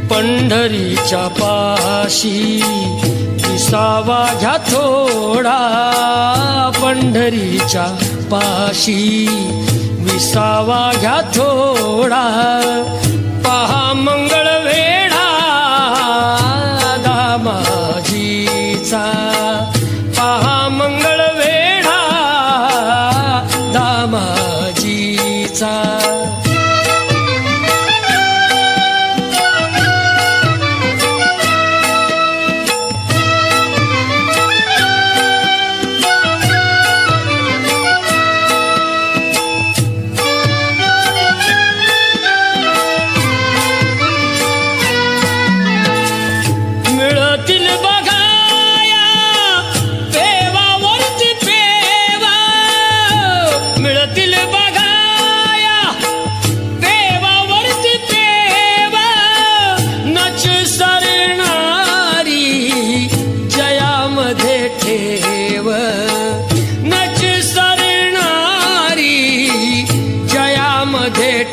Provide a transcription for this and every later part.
पंढरीच्या पाशी विसावा घ्या थोडा, पंढरीच्या पाशी विसावा घ्या थोडा, पहा मंगळ वेढा दामाजीचा, पहा मंगळ वेढा दामाजीचा.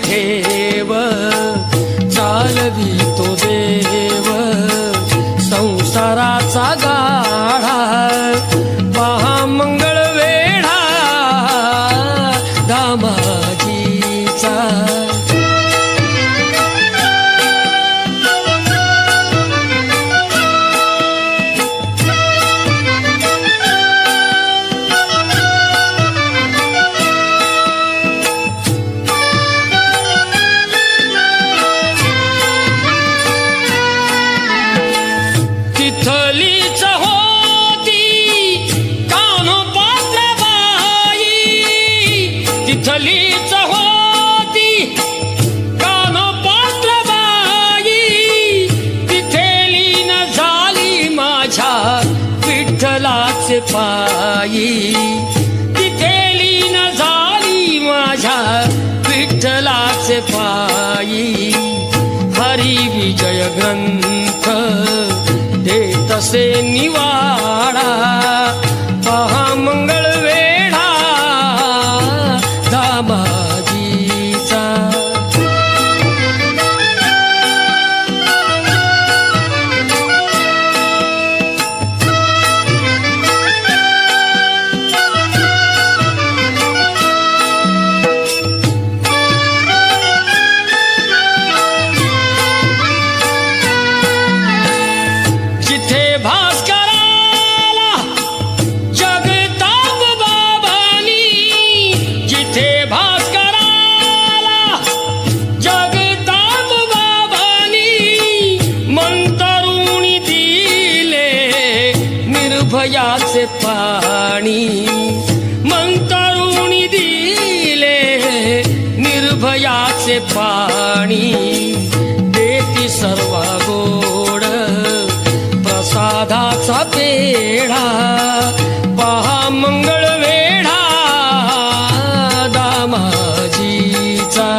ठेव चालवी तो देव संसाराचा गाढा, पहा मंगळ वेढा दामाजीचा. तिथलीच होती कानपात्रबाई, तिथे लीन झाली माझ्या विठ्ठलाचे पायी, तिथे लीन झाली माझ्या विठ्ठलाचे पायी. हरी विजय ग्रंथ देतसे निवाडा, पहा मंगळ वेढा दामाजीचा. जिथे भास्कराला जगताप बाबांनी, जिथे भास्कराला जगताप बाबांनी मंतरुणी दिले निर्भयाचे पाणी, मंतरुणी दिले निर्भयाचे पाणी. देती सर्व गोड प्रसादाचा पेढा, पहा मंगळ वेढा दामाजीचा.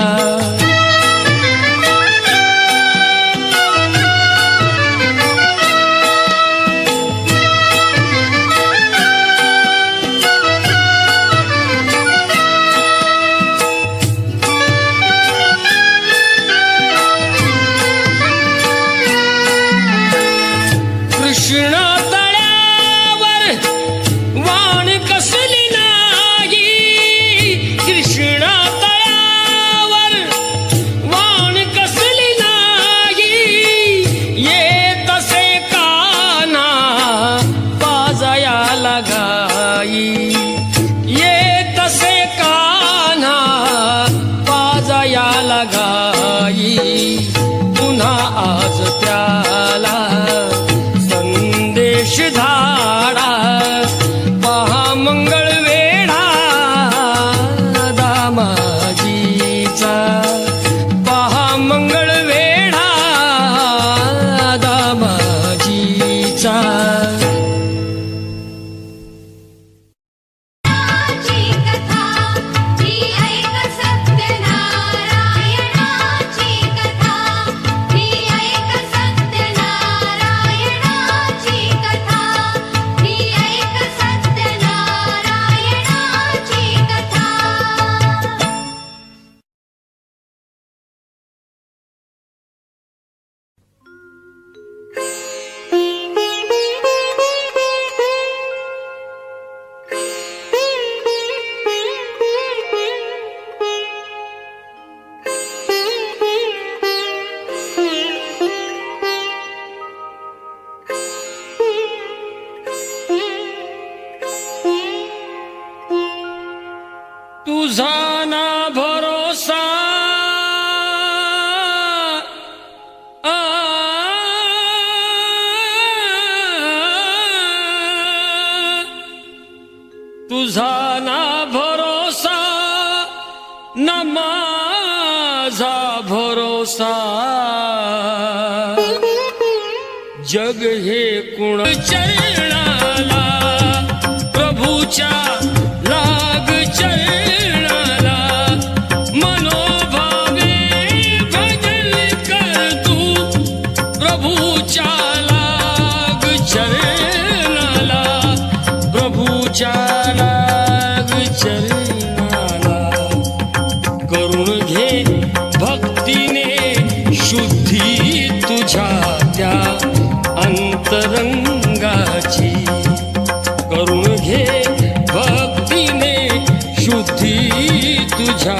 कृष्ण तळ्यावर वाण कसली नाही, कृष्ण तळ्यावर वाण कसली नाही. येत असे काना पाजयाला गाई, येत असे कान्हा पाजयाला गाई. पुन्हा आज त्याला संदेश धाडा, पहा मंगळ वेढा दामाजीचा, पहा मंगळ वेढा दामाजीचा. सत्यनारायणाची कथा, तुझा ना भरोसा ना माझा भरोसा जग हे कुण चरणाला प्रभूच्या लाग चरणाला मनोभावे भजन कर तू प्रभूच्या लाग चरणाला प्रभूच्या लाग चरणाला करून घे भक्तीने शुद्धी तुझ्या त्या अंतरंगाची करून घे भक्तीने शुद्धी तुझ्या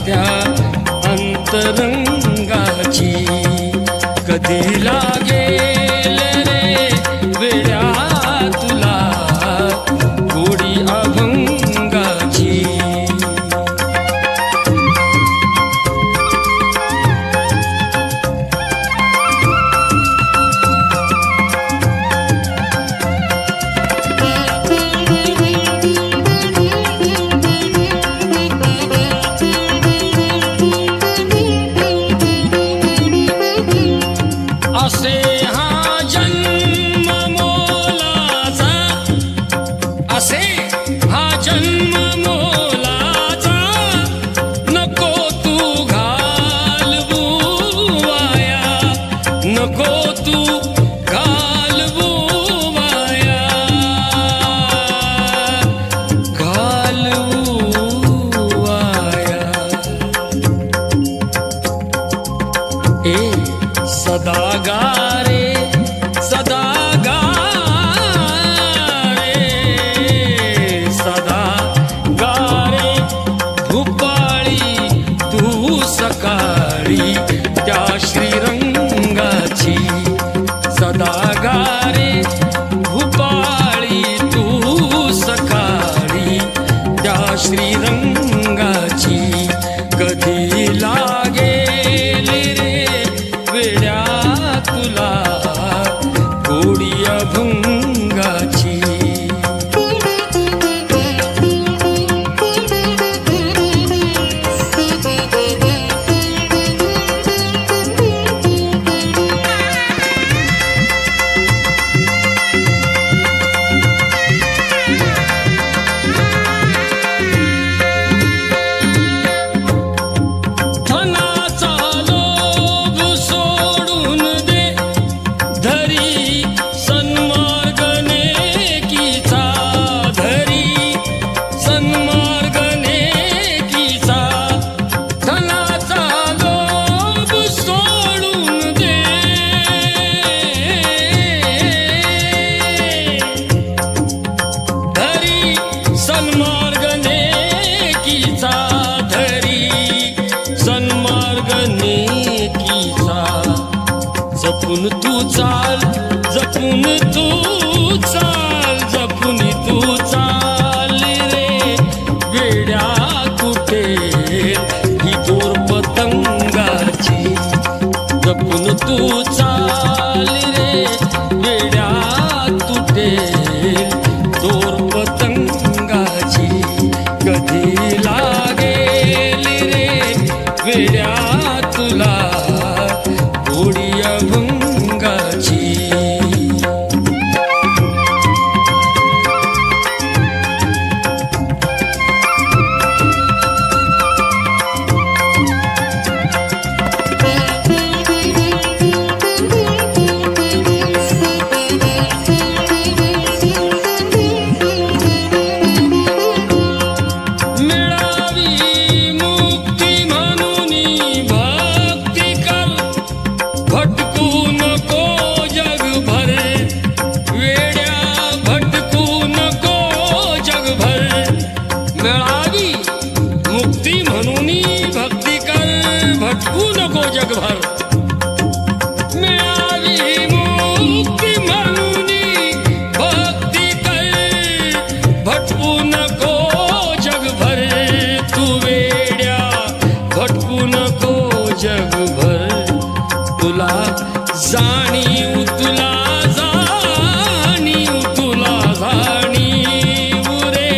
त्या अंतरंगाची कधी लागेल रे वेड्या तुला गोडी अभंगाची असे हा जन्म मोलाचा असे हा जन्म मोलाचा नको तू घालवू वाया नको तू घालवू वाया घालवू वाया सदा गारे सदा गारे सदा गारे भूपाळी तू सकाळी त्या श्रीरंगाची सदा गारे भूपाळी तू सकाळी त्या श्रीरंगाची कधी लागेल रे वेड्या तुला गोडी अभंगाची धनाचा लोभ सोडून दे धरी सन्मार्ग नेकीचा धरी सन्मार्ग नेकीचा धनाचा लोभ सोडून दे धरी सन्मार्ग नेकीचा धरी सन्मार्ग नेकीचा जपून तू चाल जपून तू चाल जपून तू चाल रे वेड्या कुठे ही दोर पतंगाची जपून तू चाल रे वेड्या तुटे दोर पतंगाची कधी लागेल रे वेड्या तुला गोडी अभंगाची मिळावी मुक्ती म्हणून भक्ती कर भटकू नको जगभर वेड्या भटकू नको जगभर मिळावी मुक्ती म्हणून भक्ती कर भटकू नको जगभर मिळावी मुक्ती म्हणून भक्ती कर भटकू नको जगभर तू वेड्या भटकू नको जगभर तुला जाणीव तुला जाणीव तुला जाणीव रे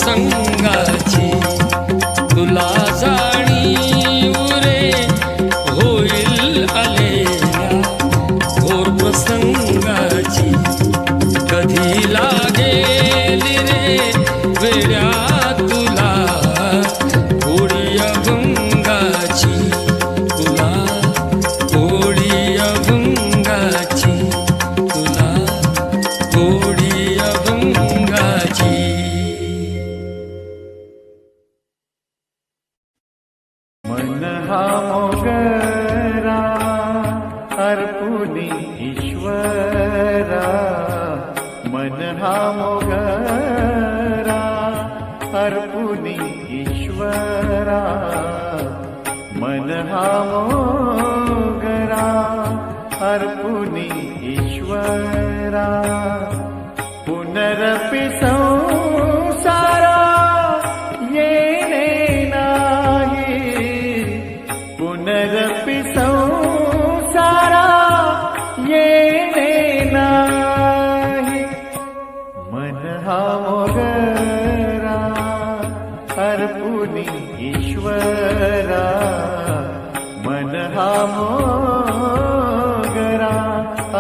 प्रसंगाची तुला जाणीव रे होईल आलेल्या घोर प्रसंगाची. कधी लागेल रे वेड्या तुला थोडी अभंगाची, तुला थोडी अभंगाची, तुला थोडी अभंगाची. मन हा मोगरा अर्पुनी ईश्वरा, मन हा मोगरा अर्पुनी ईश्वरा, मन हा मोगरा अर्पुनी ईश्वरा. पुनरपि संसारा येणे नाही, पुनरपि संसारा येणे नाही. मन हा मोगरा अर्पुनी ईश्वरा, मन हा मोगरा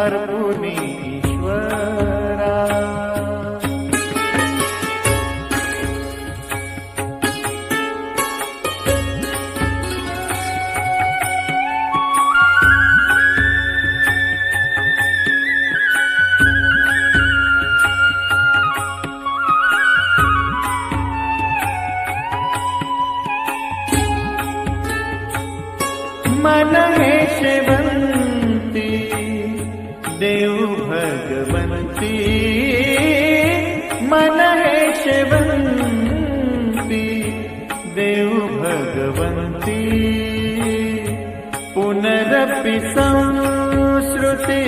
अर्पुनी ईश्वरा. मन हे शेवंती देव भगवंती, मन हे शेवंती देव भगवंती. पुनरपि संस्कृती,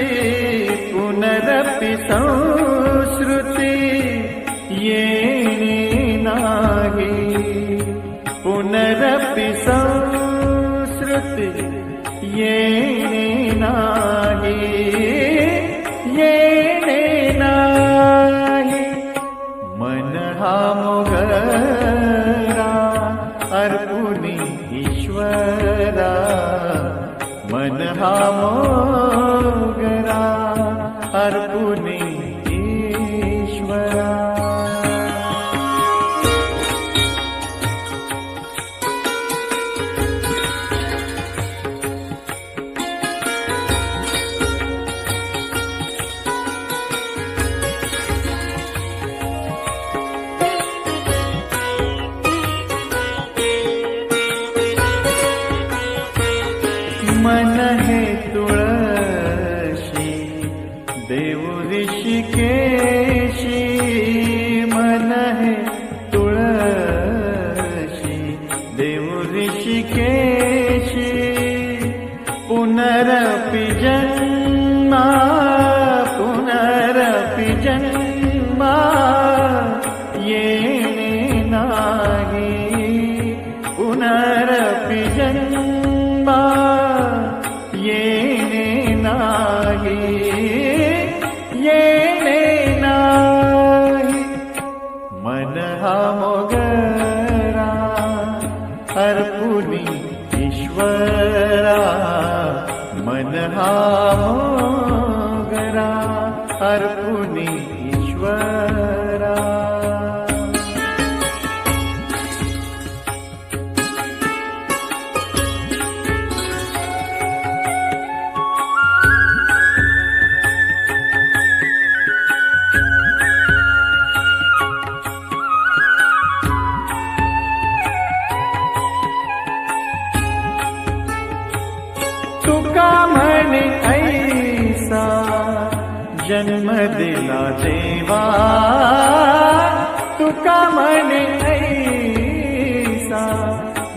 पुनरपि संस्कृती येणे नाही, पुनरपि संस्कृती येणे नाही, येणे नाही. मन हा मोगरा अर्पुनी ईश्वरा, मन हा मोगरा अर्पुनी ईश्वरा. मन हे तुळशी देव ऋषिकेशी, मन हे तुळशी देव ऋषिकेशी. पुनरपि जन्मा, पुनरपि जन्मा येणे नाही, पुनरपि जन्मा येणे नाही, येणे नाही. मन हा मोगरा अर्पुनी ईश्वरा, मन हा मोगरा अर्पुनी ईश्वरा. तुका म्हणे ऐसा जन्म दिला देवा, तुका म्हणे ऐसा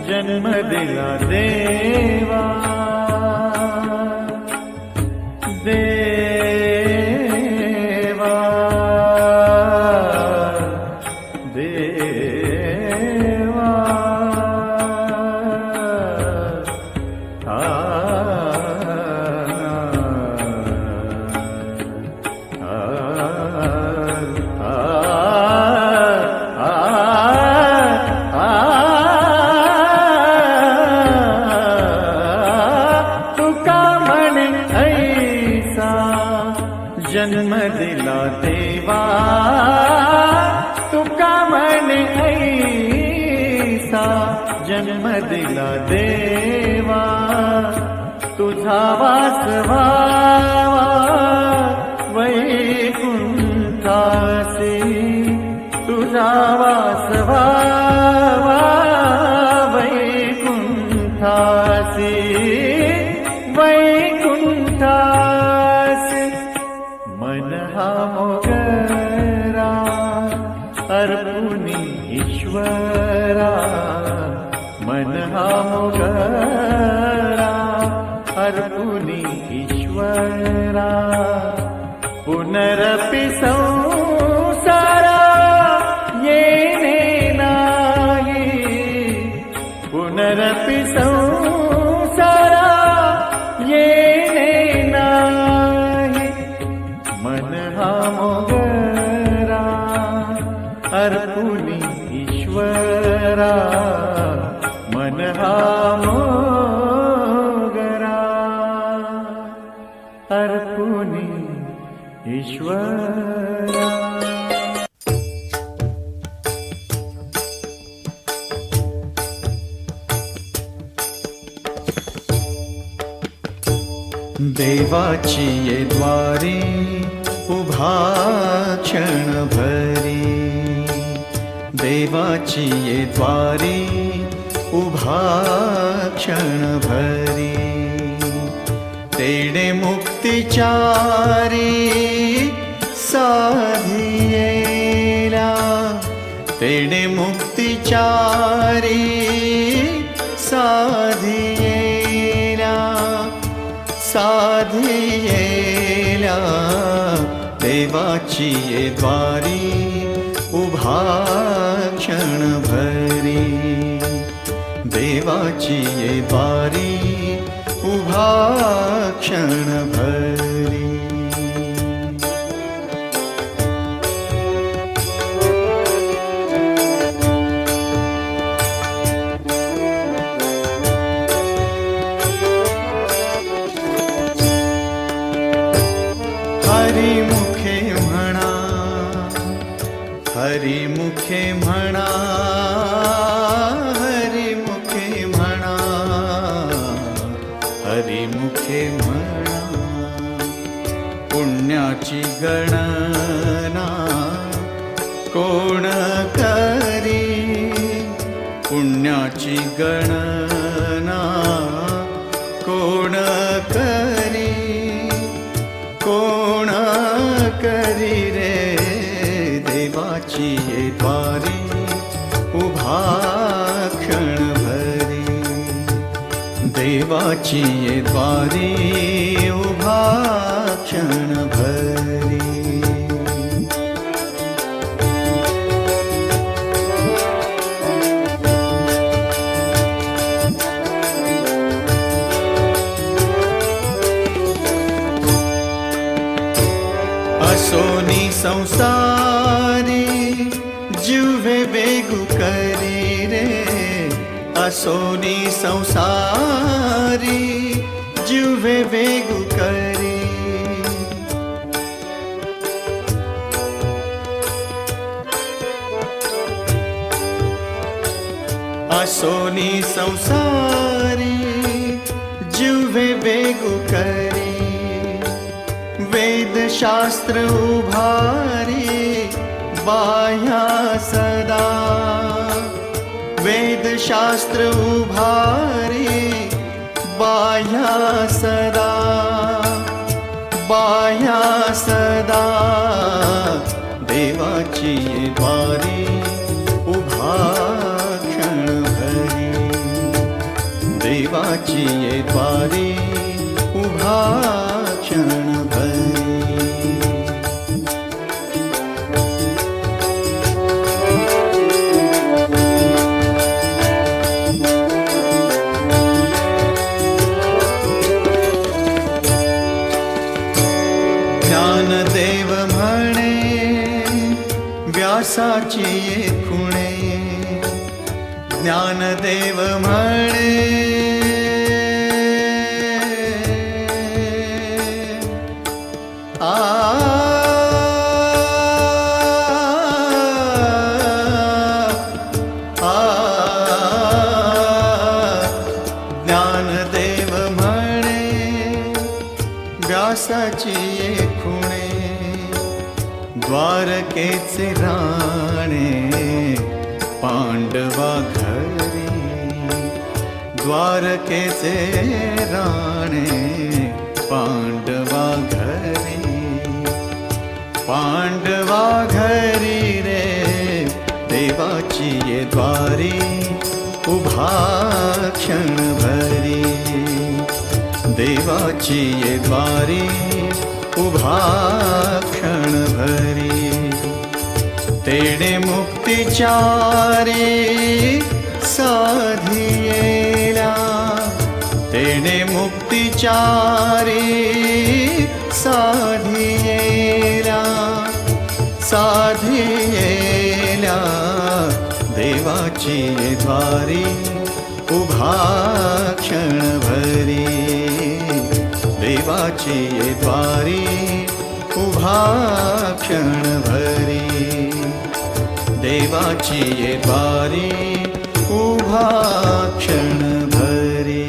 जन्म दिला देवा. देवा देवा जन्म दिला देवा तुका म्हणे ऐसा जन्म दिला देवा तुझा वास व्हावा वैकुंठासी तुझा वास व्हावा वैकुंठासी वैकुंठासी मन हा मोगरा अर्पुनी ईश्वरा मन हा मोगरा अर्पुनी ईश्वरा पुनरपि संसारा येणे नाही पुनरपि संसारा येणे नाही मन हा मोगरा अर्पुनी ईश्वरा मन हा मोगरा अर्पुनी ईश्वरा देवाची ये द्वारी उभा क्षण भरी देवाची ये द्वारी उभा क्षण भरी तेणे मुक्तिचारी साधियेला तेणे मुक्तिचारी साधियेला साधियेला देवाची ये द्वारी उभा क्षण भरी देवाची ये द्वारी उभा क्षण भरी हरी मुखे म्हणा हरी मुखे म्हणा हरी मुखे म्हणा हरी मुखे म्हणा पुण्याची गणना कोण करी पुण्याची गणना कोण करी कोण करी रे देवाची ये द्वारी उभा क्षण भरी देवाची ये द्वारी उभा क्षण भरी असोनी संसारी जुवे बेगु करी रे असोनी संसारी जुवे बेगु करी असोनी संसारी जुवे बेगु करी वेद शास्त्र उभारी बाह्या सदा वेद शास्त्र उभारी बाह्या सदा बाह्या सदा देवाची द्वारी उभा क्षण भरी देवाची द्वारी उभा क्षण भरी ज्ञानदेव म्हणे व्यासाची ये खुणे ज्ञानदेव म्हणे आ ज्ञानदेव म्हणे व्यासाची ये खुणे द्वारकेचे राणे पांडवा घरी द्वारकेचे राणे पांडवा घरी रे देवाची ये द्वारी उभा क्षण भरी देवाची ये द्वारी उभा क्षण भरी तेणे मुक्तिचारी साधियेला तेणे मुक्तिचारी साधियेला देवाची ये द्वारी उभा क्षण भरी देवाची ये द्वारी उभा क्षण भरी देवाची ये द्वारी उभा क्षण भरी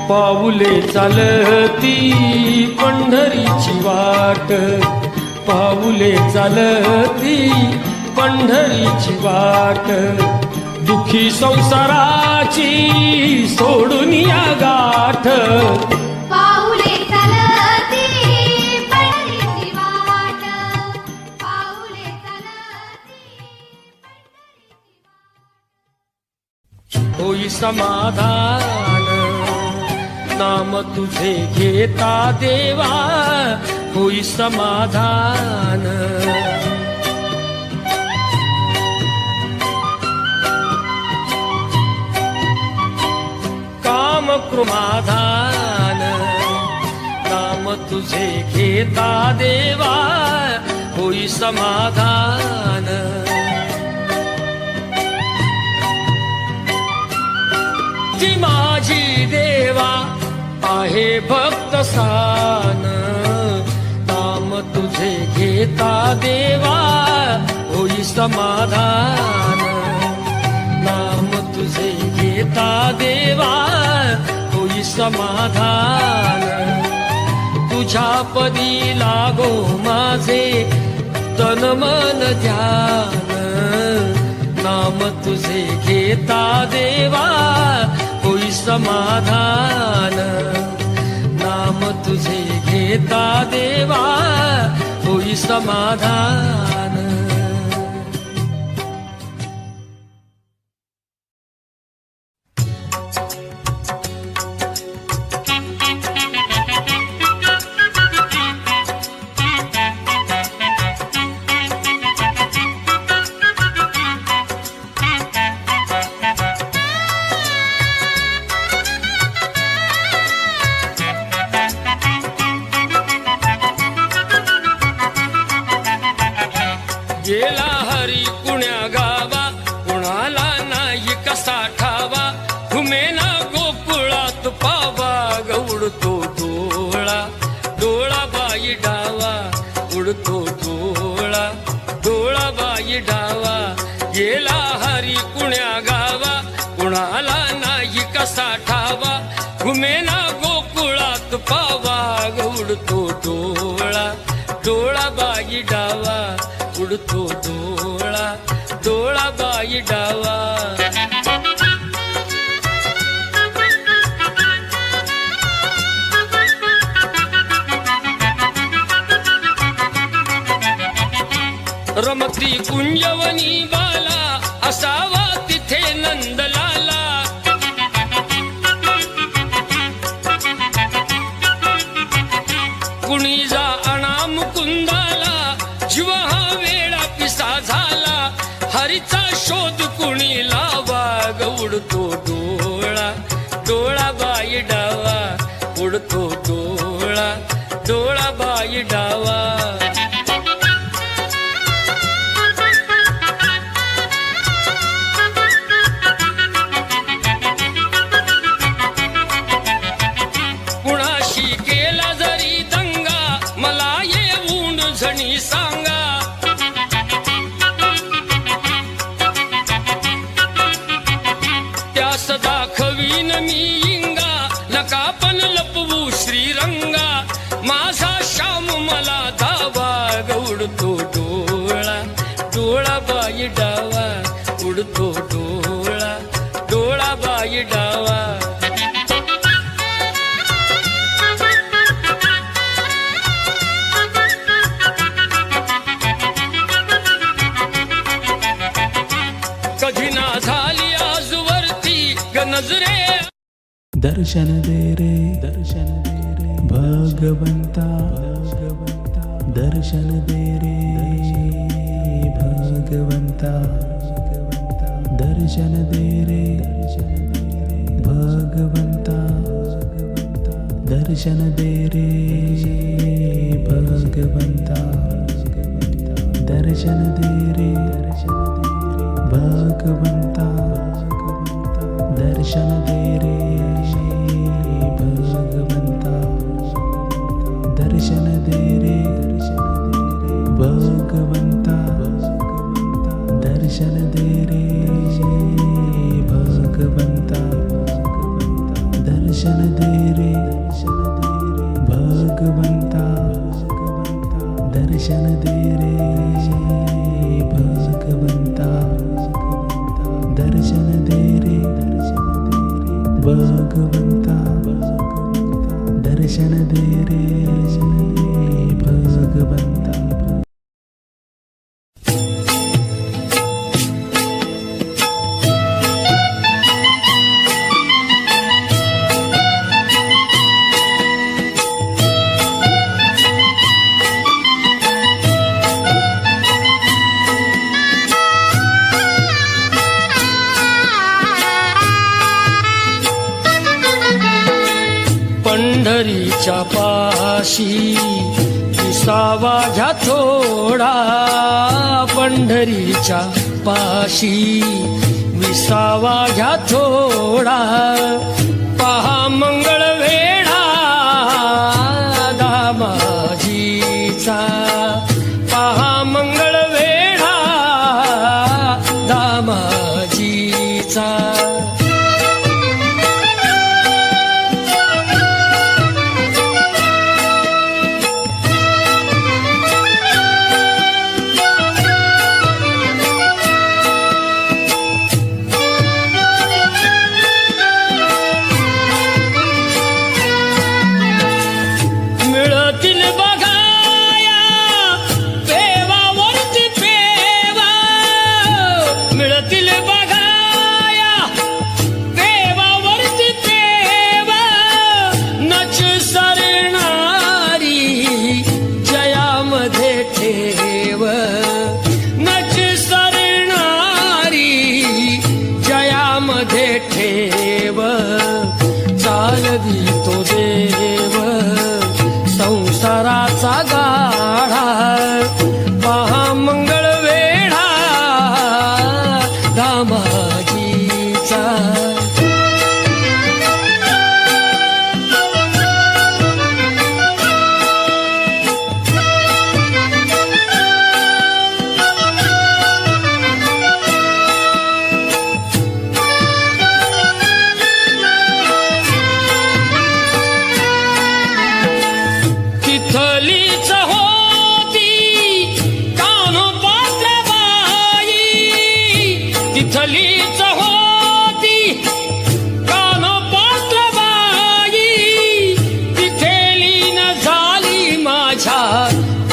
पाऊले चालती पंढरीची वाट पाऊले चालती पंढरीची वाट दुखी संसाराची सोडून या गाठ पाऊले चालती पंढरीची वाट पाऊले चालती होई समाधान नाम तुझे घेता देवा होई समाधान काम कृमाधान नाम तुझे घेता देवा होई समाधान ती माझी देवा आहे भक्त सान नाम तुझे घेता देवा होई समाधान नाम तुझे घेता देवा होई समाधान तुझ्या पदी लागो माझे तन मन ध्यान नाम तुझे घेता देवा होई समाधान नाम तुझे घेता देवा होई समाधान गेला हरी कुण्या गावा कुणाला नाही कसा ठावा घुमेना गोकुळात पावा गवडतो डोळा डोळा बाई डावा उडतो डोळा डोळा बाई डावा गेला हरी कुण्या गावा कुणाला नाही कसा ठावा घुमेना गोकुळात पावा गवडतो डोळा डोळा बाई डावा उडतो डोळा डोळा बाई डावा रम अति कुंजवनी बाला असावा तिथे नंदलाला कुणी जा अनाम कुंदाला जीव हा वेळा पिसा झाला हरीचा शोध कुणी लावा उडतो डोळा डोळा बाई डावा उडतो डोळा डोळा बाई डावा कुणाशी केला जरी दंगा मला येऊन झणी सांगा त्यास दाखवीन मी इंगा नका पण लपवू श्रीरंगा माझा श्याम मला धावा उडतो डोळा डोळा बाई डावा उडतो डोळा डोळा बाई डावा कधी ना झाली आजवरती गनजरे दर्शन दे रे भगवंता दर्शन दे रे भगवंता दर्शन दे रे भगवंता दर्शन दे रे भगवंता दर्शन दे रे भगवंता दर्शन दे रे भगवंता दर्शन दे रे भगवंता दर्शन दे रे भगवंता दर्शन दे रे भगवंता दर्शन दे रे भगवंता दर्शन दे रे भगवंता दर्शन दे रे भगवंता पंढरीच्या पाशी विसावा घ्या थोडा पंढरीच्या पाशी विसावा घ्या थोडा पहा मंगळ वेढा दामाजीचा पहा मंगळ वेढा दामाजीचा मिळतील बघाया पेवावरती पेवा मिळतील बघाया पेवावरती पेवा नच सरणारी जयामध्ये ठेव नच सरणारी जयामध्ये ठेव चालवी तो देव संसाराचा गाढा पहा मंगळ वेढा दामाजीचा तिथलीच होती कान्होपात्र बाई तिथलीच होती कान्होपात्र बाई तिथे लीन झाली माझ्या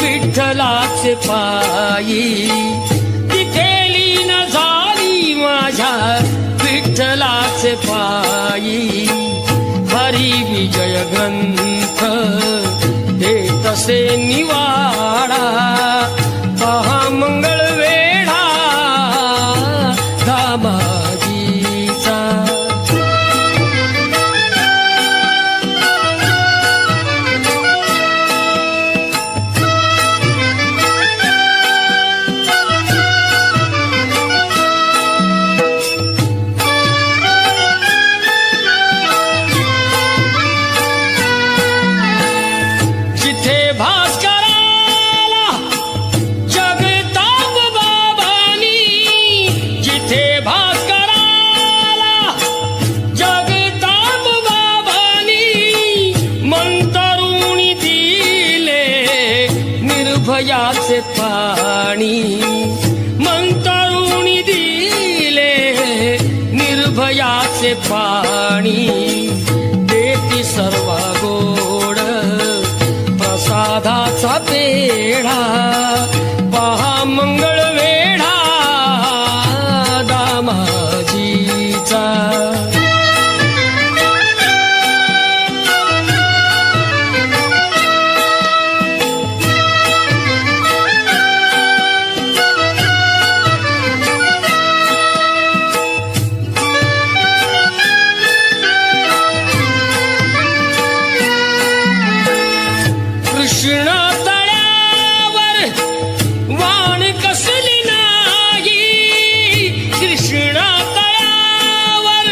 विठ्ठलाचे पायी विठ्ठलाचे पायी हरी विजय ग्रंथ देत असे निवाडा पहा मंगळ वेढा दामाजीचा जिथे भास्कराला जगताप बाबांनी जिथे भास्कराला जगताप बाबांनी मंतरुणी दिले निर्भयाचे पाणी मंतरुणी दिले निर्भयाचे पाणी देती सर्व गोड प्रसादाचा पेढा पहा मंगळ वेढा दामाजीचा कृष्ण तळ्यावर वाण कसली नाही कृष्ण तळ्यावर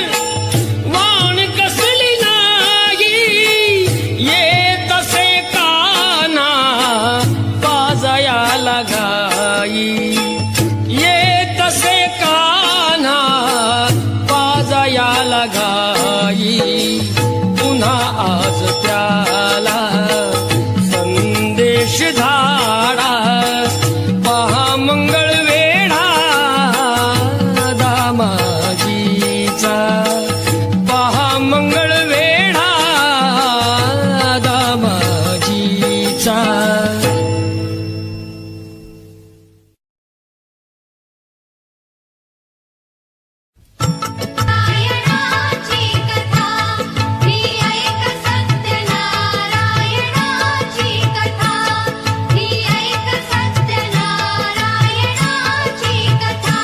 वाण कसली नाही येत असे काना पाजयाला गाई येत असे काना पाजयाला गाई पुन्हा आज त्याला संदेश धाडा पहा मंगळ वेढा दामाजीचा पहा मंगळ वेढा दामाजीचा नारायणाची कथा ही ऐक सत्यनारायणाची कथा ही ऐक सत्यनारायणाची कथा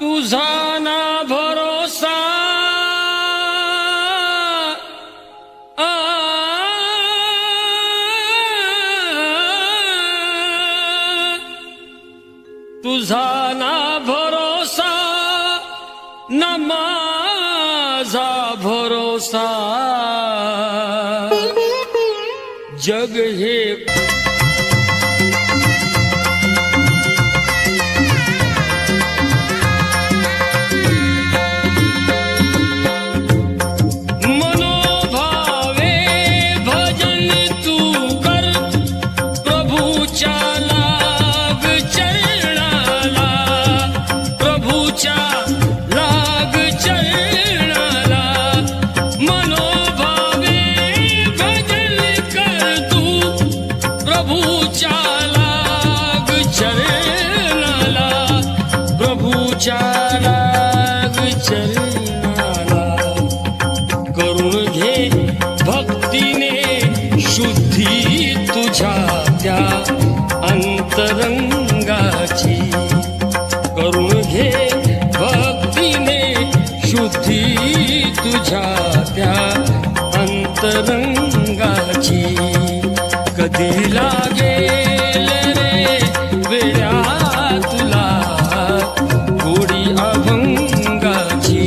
तुझा ना भरोसा आ, तुझा ना भरोसा ना माझा भरोसा जग हे मनोभावे भजन तू कर प्रभूच्या लाग चरणाला प्रभूच्या लाग चरणाला मनोभावे भजन कर तू प्रभूच्या लाग चरणाला प्रभूच्या लाग चरणाला करून घे भक्तीने शुद्धी तुझ्या त्या अंतरंगाची करून घे भक्तीने शुद्धी तुझ्या त्या अंतरंगाची कधी लागेल रे वेळा तुला गोडी अभंगाची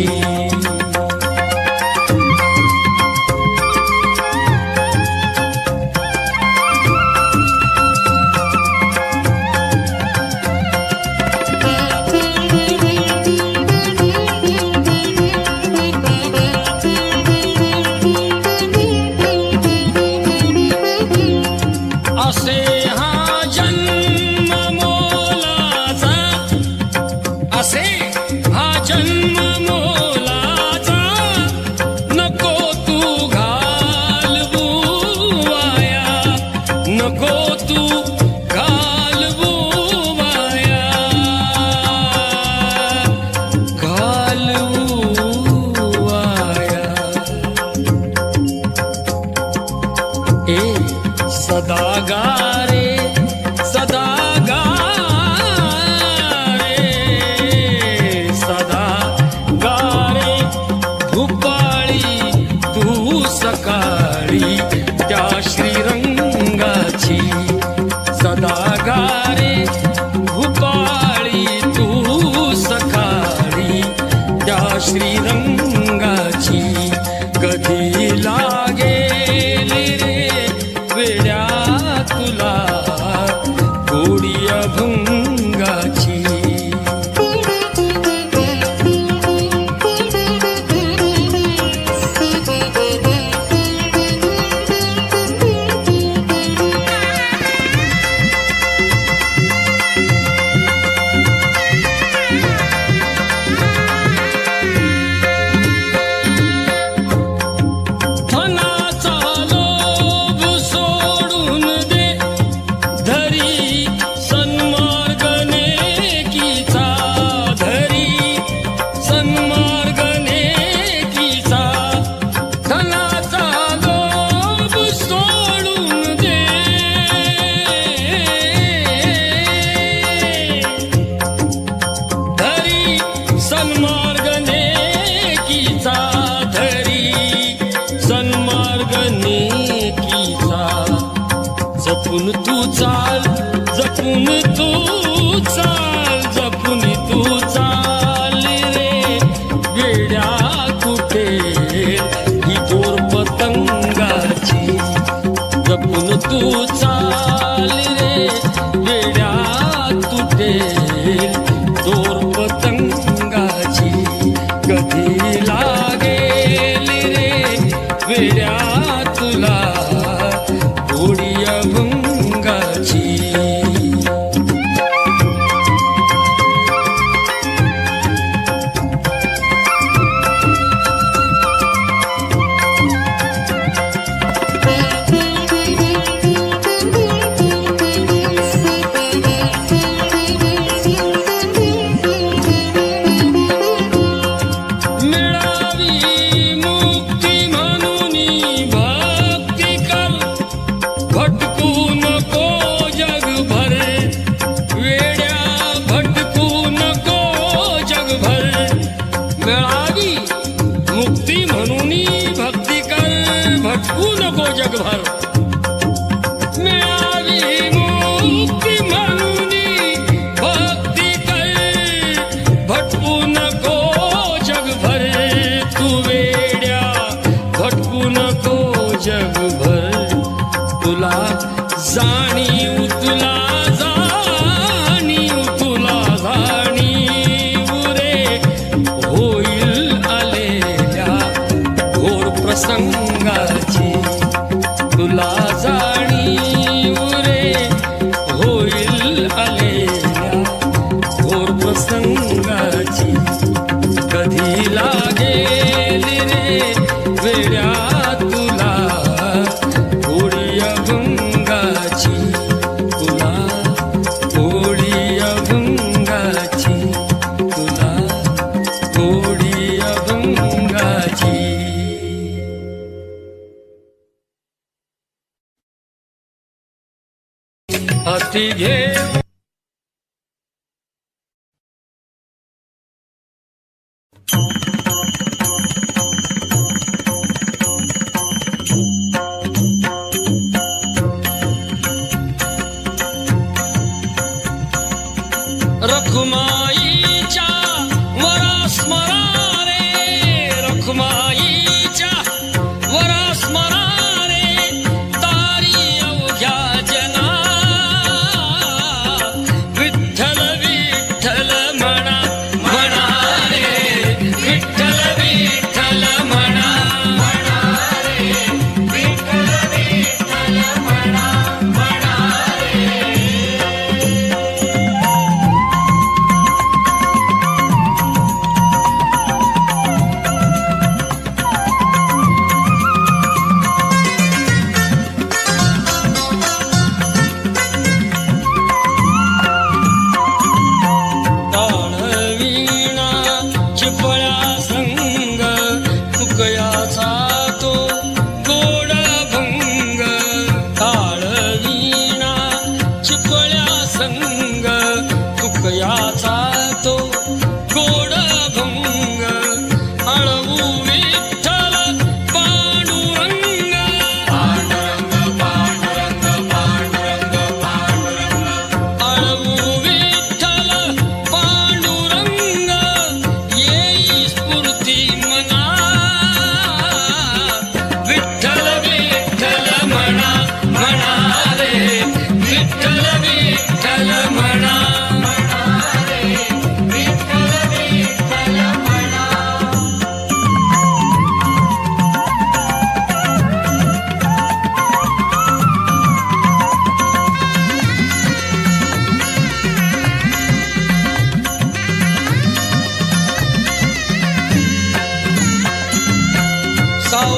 जन्म मोलाचा नको तू घालवू वाया, नको तू घालवू वाया, घालवू वाया. ए सदा गा रे, सदा गा रे, सदा गा रे भूपाळी तू सकाळी त्या श्रीरंगाची. सदा गा रे भूपाळी तू सकाळी त्या श्रीरंगाची. कधी लागेल रे वेड्या तुला गोडी अभंगाची. धनाचा लोभ सोडून दे धरी सन्मार्ग नेकीचा, धरी सन्मार्ग नेकीचा. धनाचा लोभ सोडून दे धरी सन्मार्ग नेकीचा, धरी सन्मार्ग नेकीचा. जपून तू चाल, जपून तू चाल, जपून तू चाल रे वेड्या कुठे ही दोर पतंगाची. जपून तू चाल रे वेड्या कुठे दोर पतंगाची. कधी लागेल रे वेड्या तुला गोडी अभंगाची. मिळावी मुक्ती म्हणून भक्ती कर, भटकू नको जगभर वेड्या, भटकू नको जगभर. मिळावी मुक्ती म्हणून भक्ती कर, भटकू नको जगभर. मिळावी मुक्ती म्हणून भक्ती कर, भटकू नको जगभर. तू वेड्या भटकू नको जगभर. तुला जाणीव, तुला जाणीव, तुला जाणीव रे होईल आलेल्या घोर प्रसंगाची. तुला जाणीव रे होईल आलेल्या घोर प्रसंगाची. कधी लागेल रे वेड्या तुला गोडी अभंगाची, तुला गोडी अभंगाची, तुला गोडी अभंगाची. हाती घे रखुमाईच्या वरा स्मरा रे, रखुमाईच्या वरा स्मरा रे. तारी अवघ्या जना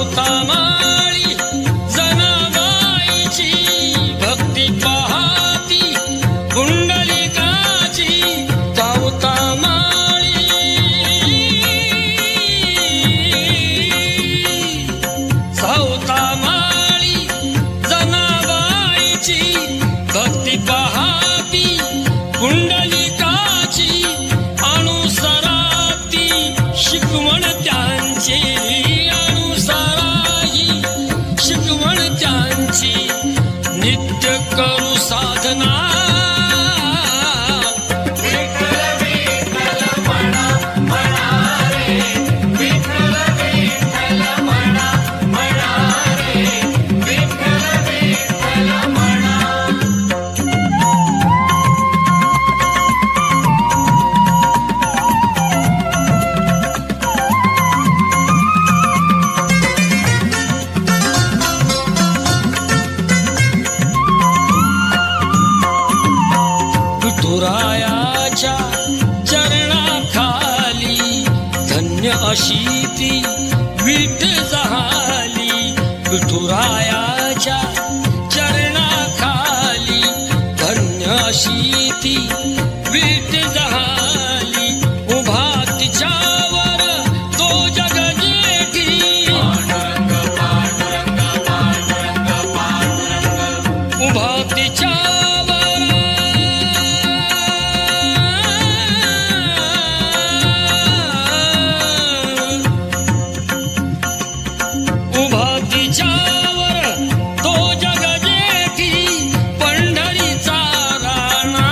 सावता माळी जनाबाईची भक्ती पाहती पुंडलिकाची सावता माळी सावता माळी जनाबाईची भक्ती पाहती पुंडलिकाची अनुसराती शिकवण त्यांची अनुसराही शिकवण त्यांची नित्य करू साधना विठुरायाच्या चरणाखाली धन्य अशी ती विठ झाली विठुरायाच्या चरणाखाली धन्य अशी ती विठ झाली उभा तिच्यावर तो जग जेठी उभा तिच्यावर उभा तिच्यावर तो जग जेठी पंढरीचा राणा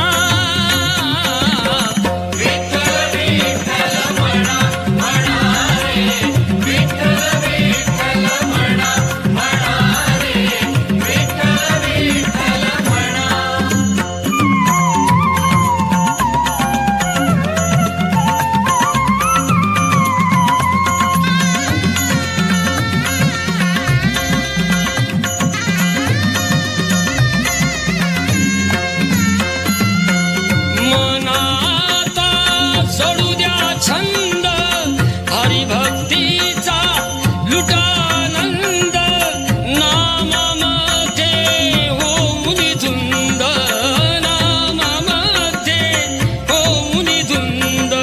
मनाता सोडू द्या छंद हरिभक्तीचा लुटानंद नामामध्ये हो मुनी धुंद नामामध्ये हो मुनी धुंद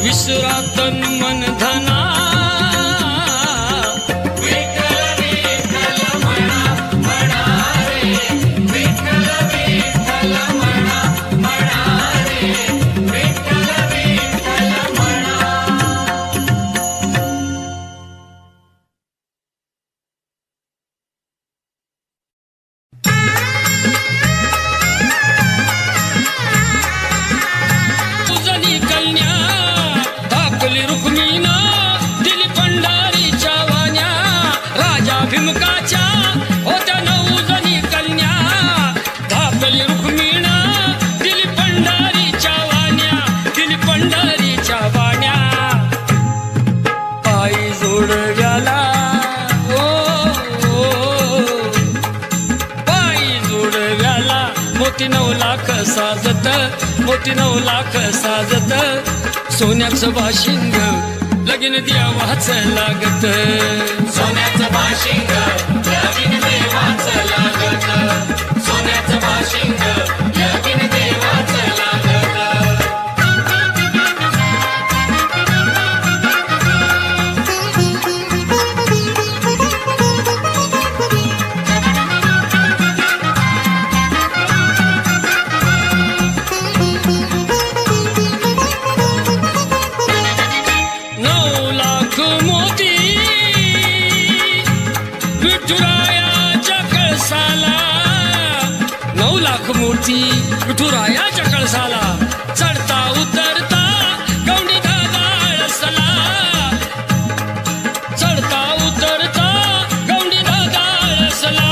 विसरा तन मन धना तुझली कन्या धाकली रुक्मिणा दिली पंढरीच्या वाण्या राजा भीमकाच्या होत्या 9 जणी कन्या धाकली रुक्मिणा दिली पंढरीच्या वाण्या दिली पंढरीच्या वाण्या पायी जोडव्याला पायी जोडव्याला मोती 9 लाख साजत मोती 9 लाख साजत सोन्याचं बाशिंग लगीन देवाचं लागत सोन्याचं बाशिंग लगीन देवाचं लागत सोन्याचं बाशिंग लगीन देवाचं लागत विठुरायाच्या कळसाला 9 लाख मोती विठुरायाच्या कळसाला चढता उतरता गौंडी दादाळसला चढता उतरता गौंडी दादाळसला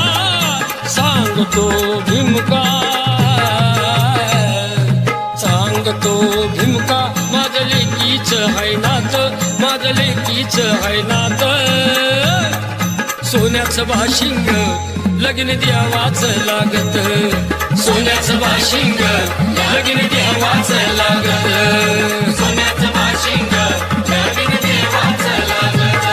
सांगतो भीमका माझं लेकीच हाय नात माझं लेकीच हाय नात सोन्याचं बाशिंग लगीन द्यावाच लागत सोन्याचं बाशिंग लगीन द्यावाच लागत सोन्याचं बाशिंग लगीन देवाचं लागत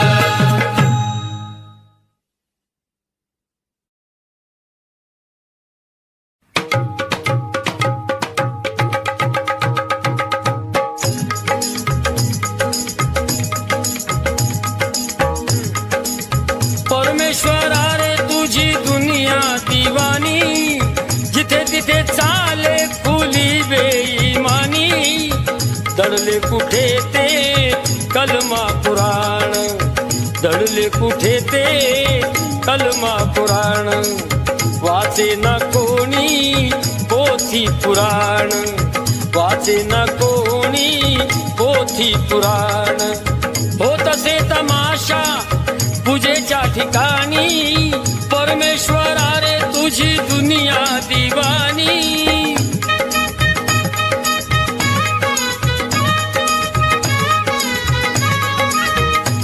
ते कलमा पुराण, दडले कुठे ते कलमा पुराण, वाचे न कोणी पोथी पुराण, वाचे न कोणी पोथी पुराण. होत असे तमाशा पूजेच्या ठिकाणी, परमेश्वरा रे तुझी दुनिया दिवानी.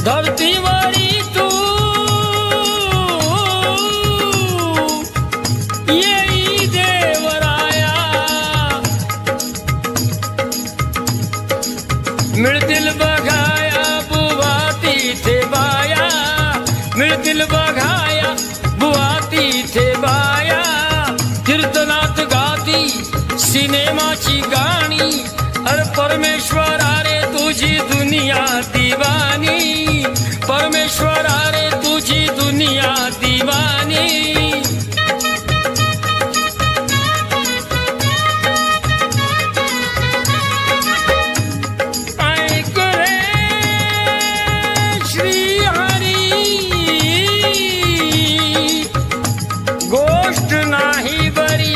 धरतीवरी तू येई देवराया, मिळतील बघाया बुवा तिथे बाया, मिळतील बघाया बुवा तिथे बाया. कीर्तनात गाती सिनेमाची गाणी, अरे परमेश्वरा रे तुझी दुनिया दिवानी, परमेश्वरा रे तुझी दुनिया दिवानी. ऐक रे श्री हरी, गोष्ट नाही बरी.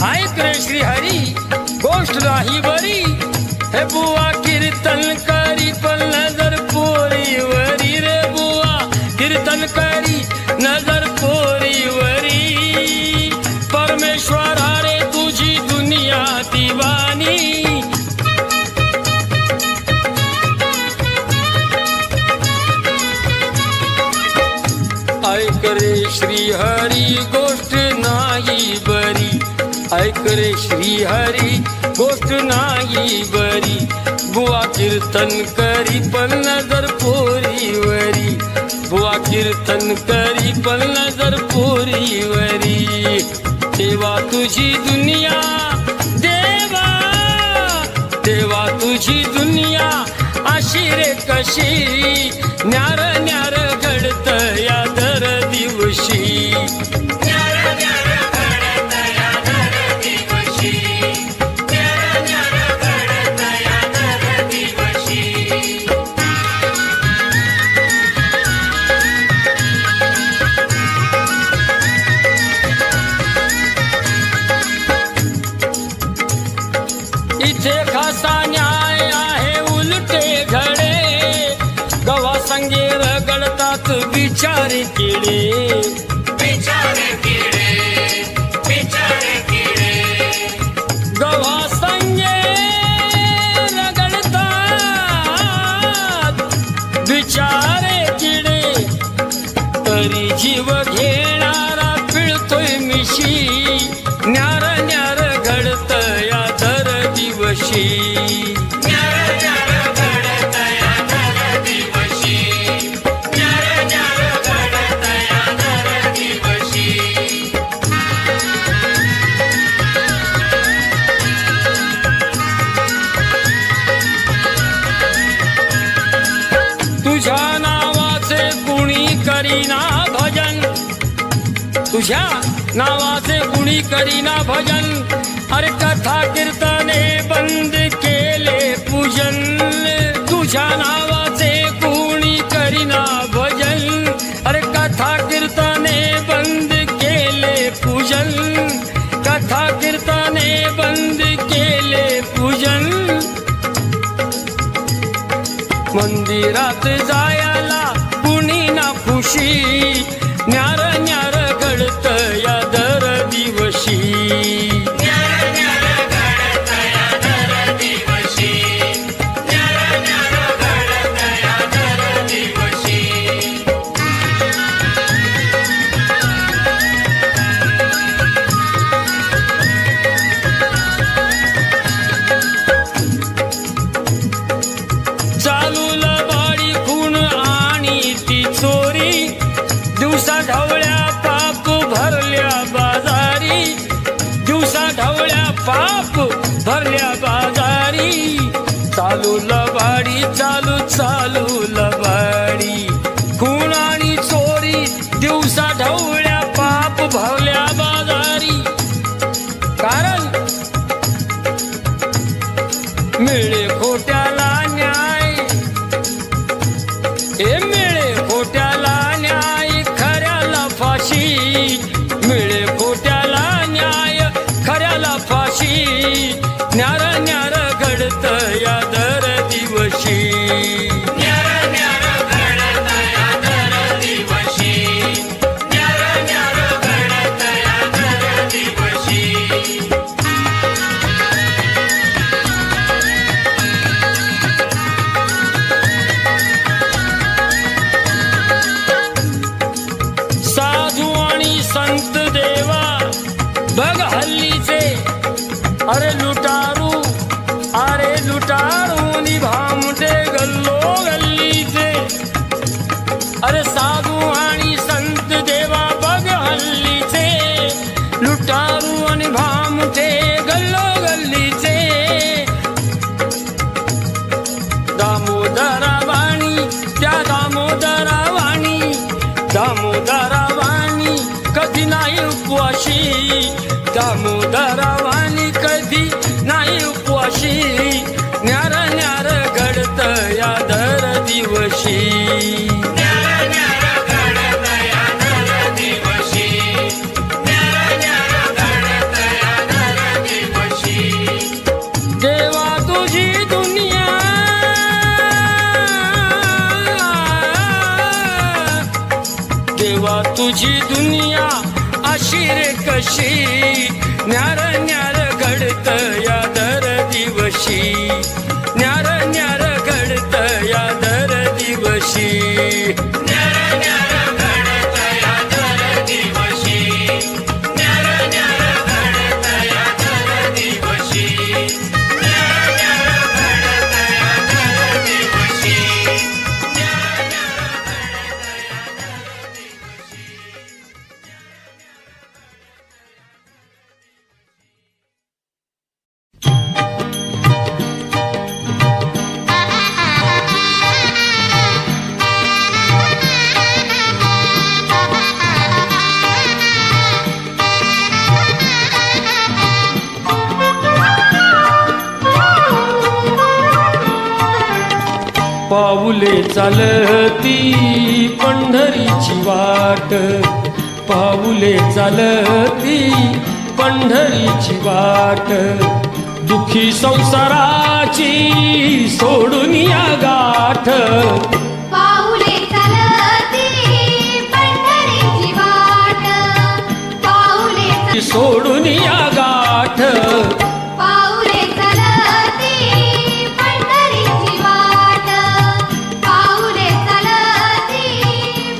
ऐक रे श्री हरी, गोष्ट नाही बरी. हे बुवा कीर्तन करी पण नजर पोरीवरी रे बुवा, कीर्तन करी नजर पोरीवरी. परमेश्वरा रे तुझी दुनिया दिवानी. ऐक रे श्री हरी, गोष्ट नाही बरी. ऐक रे श्री हरी, गोष्ट नाही बरी. बुवा कीर्तन करी पण नजर पोरीवरी, बुवा कीर्तन करी पण नजर पोरीवरी. देवा तुझी दुनिया, देवा देवा तुझी दुनिया अशी रे कशी, न्यार न्यार घडत या दर दिवशी. इथे खासा न्याय आहे उलटे घडे, गवा संगे रगडतात बिचारे किडे, बिचारे किडे, बिचारे किडे. गवा संगे रगडतात बिचारे किडे. तरी जीव घेणारा पिळतोय मिशी, न्यार न्यार घडत या दर दिवशी. न्यार न्यार घडत या दर दिवशी, न्यार न्यार घडत या दर दिवशी. तुझ्या नावाचे कुणी करीना भजन, तुझ्या नावाचे कुणी करीना भजन. अरे कथा कीर्तने बंद केले पूजन, तुझ्या नावाचे कुणी करीना भजन. अरे कथा कीर्तने बंद केले पूजन, कथा कीर्तने बंद केले पूजन. मंदिरात जायला कुणी ना खुशी, न्यार न्यार घडत या दर दिवशी. न्यार न्यार घडत या दर दिवशी, न्यार न्यार घडत या दर दिवशी. चालू लबाडी खून आणि ती चोरी, दिवसा ढवळ्या पाप भरल्या बाजारी, दिवसा ढवळ्या पाप भरल्या बाजारी. चालू लबाडी, चालू चालू लबाडी, खून आणि चोरी, दिवसा ढवळ्या पाप भरल्या बाजारी. कारण मिळे खोट्याला दामोदरावानी कधी नाही उपवाशी न्यार न्यार घडत या दर दिवशी न्यार न्यार घडत या दर दिवशी न्यार न्यार घडत या दर दिवशी देवा तुझी दुनिया देवा तुझी दुनिया अशी रे कशी न्यार न्यार घडत या दर दिवशी न्यार न्यार घडत या दर दिवशी न्यार न्यार घडत या दर दिवशी न्यार न्यार घडत या दर दिवशी न्यार न्यार घडत या दर दिवशी न्यार न्यार घडत या दर दिवशी पाऊले चालती पंढरीची वाट पाऊले चालती पंढरीची वाट दुखी संसाराची सोडून या गाठ पाऊले चालती पंढरीची वाट पाऊले सोडून या गाठ पाऊले चालती पंढरीची वाट पाऊले चालती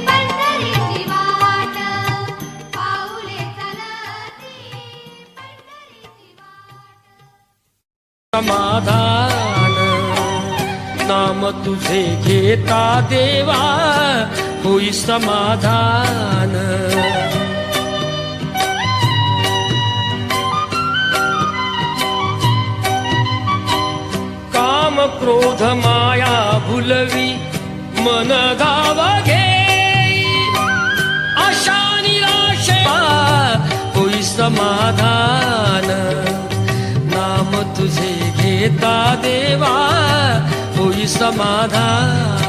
पंढरीची वाट पाऊले चालती पंढरीची वाट समाधान नाम तुझे घेता देवा होई समाधान काम क्रोध माया भुलवी मन गाव घेई आशा निराशे होई समाधान नाम तुझे घेता देवा होई समाधान